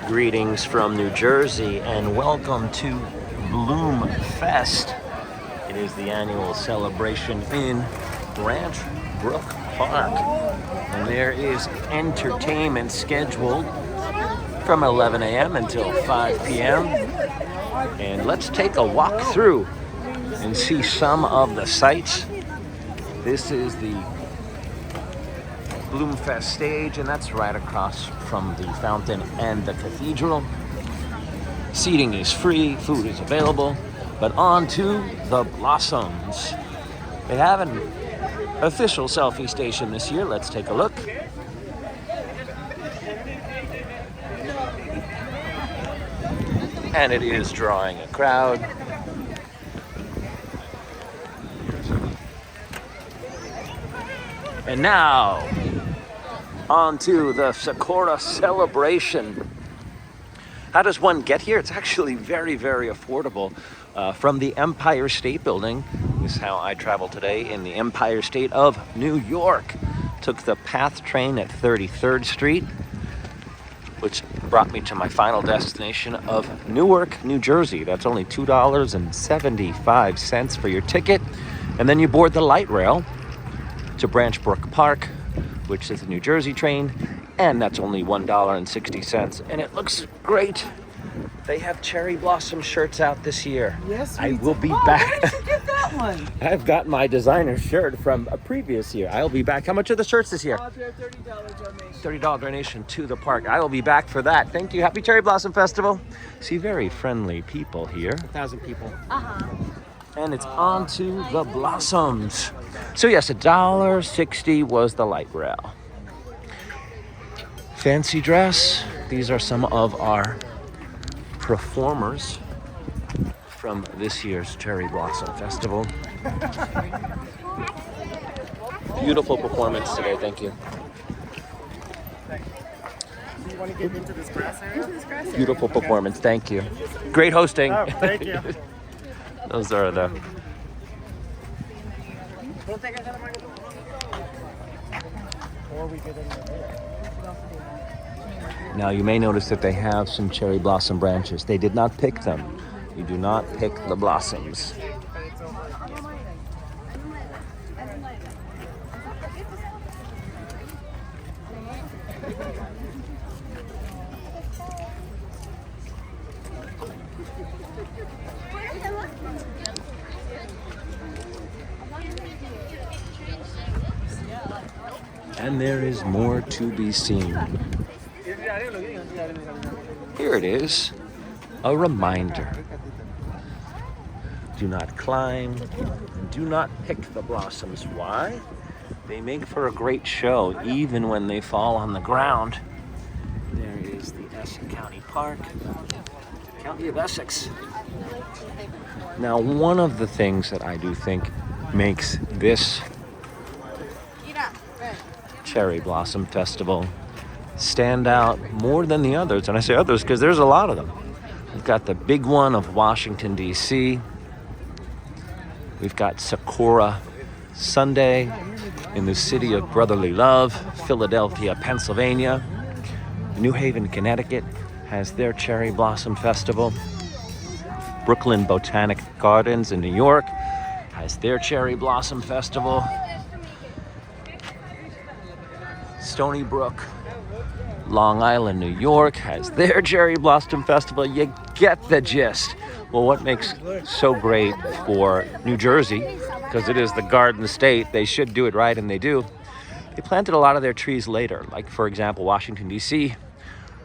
Greetings from New Jersey and welcome to Bloomfest. It is the annual celebration in Branch Brook Park. And there is entertainment scheduled from 11 a.m. until 5 p.m. And let's take a walk through and see some of the sights. This is the Bloomfest stage, and that's right across from the fountain and the cathedral. Seating is free, food is available, but on to the blossoms. They have an official selfie station this year. Let's take a look. And it is drawing a crowd. And now, on to the Sakura celebration. How does one get here? It's actually very, very affordable. From the Empire State Building, this is how I travel today in the Empire State of New York. Took the PATH train at 33rd Street, which brought me to my final destination of Newark, New Jersey. That's only $2.75 for your ticket. And then you board the light rail to Branch Brook Park, which is a New Jersey train, and that's only $1.60. And it looks great. They have cherry blossom shirts out this year. Yes, I will be back. Where did you get that one? I've got my designer shirt from a previous year. I'll be back. How much are the shirts this year? They're $30 donation. $30 donation to the park. I will be back for that. Thank you. Happy Cherry Blossom Festival. See, very friendly people here. 1,000 people. And it's on to the blossoms. So yes, $1.60 was the light rail. Fancy dress. These are some of our performers from this year's Cherry Blossom Festival. Beautiful performance today, thank you. Do you want to get into this grass area? Beautiful performance, thank you. Great hosting. Oh, thank you. Those are the... Or we get in there. Now you may notice that they have some cherry blossom branches. They did not pick them. You do not pick the blossoms. And there is more to be seen. Here it is, a reminder. Do not climb, do not pick the blossoms. Why? They make for a great show, even when they fall on the ground. There is the Essex County Park, County of Essex. Now, one of the things that I do think makes this Cherry Blossom Festival stand out more than the others, and I say others because there's a lot of them. We've got the big one of Washington, D.C. We've got Sakura Sunday in the city of brotherly love, Philadelphia, Pennsylvania. New Haven, Connecticut has their Cherry Blossom Festival. Brooklyn Botanic Gardens in New York has their Cherry Blossom Festival. Stony Brook, Long Island, New York has their Cherry Blossom Festival. You get the gist. Well, what makes so great for New Jersey, because it is the Garden State, they should do it right, and they do. They planted a lot of their trees later. Like, for example, Washington, D.C.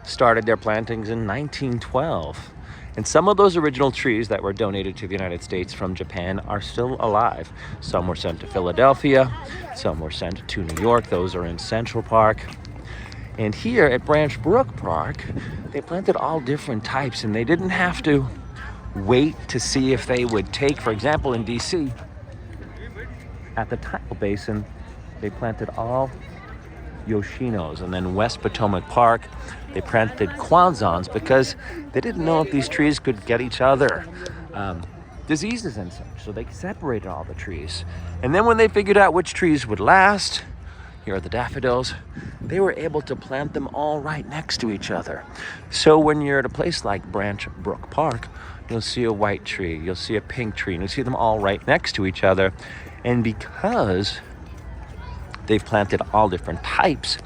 started their plantings in 1912. And some of those original trees that were donated to the United States from Japan are still alive. Some were sent to Philadelphia, some were sent to New York. Those are in Central Park. And here at Branch Brook Park, they planted all different types, and they didn't have to wait to see if they would take, for example, in DC, at the Tidal Basin, they planted all Yoshinos. And then West Potomac Park, they planted Kwanzans because they didn't know if these trees could get each other diseases and such. So they separated all the trees. And then when they figured out which trees would last, Here are the daffodils. They were able to plant them all right next to each other. So when you're at a place like Branch Brook Park, you'll see a white tree, you'll see a pink tree, and you'll see them all right next to each other. And because they've planted all different types,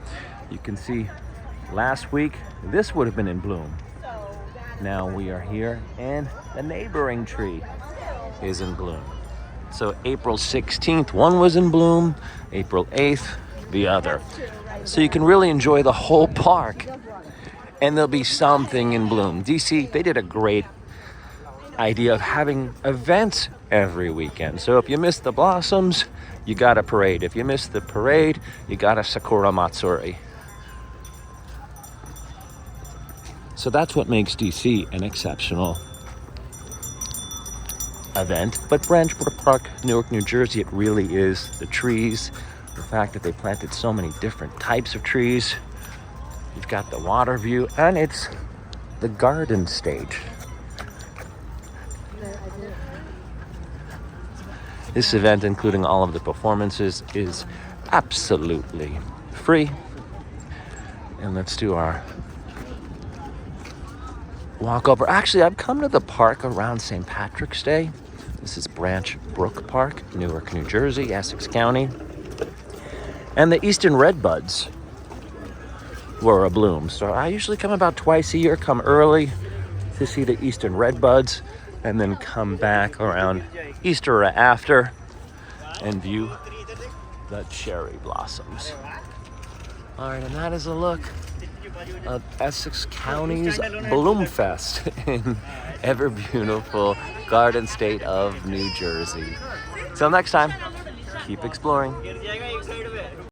you can see last week, this would have been in bloom. Now we are here, and the neighboring tree is in bloom. So April 16th, one was in bloom, April 8th, the other. So you can really enjoy the whole park, and there'll be something in bloom. DC, they did a great idea of having events every weekend. So if you miss the blossoms, you got a parade. If you miss the parade, you got a Sakura Matsuri. So that's what makes DC an exceptional event. But Branch Brook Park, Newark, New Jersey, it really is the trees, the fact that they planted so many different types of trees. You've got the water view, and it's the garden stage. This event, including all of the performances, is absolutely free. And let's do our walk over. Actually, I've come to the park around St. Patrick's Day. This is Branch Brook Park, Newark, New Jersey, Essex County. And the eastern redbuds were abloom. So I usually come about twice a year, come early to see the eastern redbuds, and then come back around Easter or after and view the cherry blossoms. All right, and that is a look of Essex County's Bloomfest in ever beautiful Garden State of New Jersey. Till next time, keep exploring.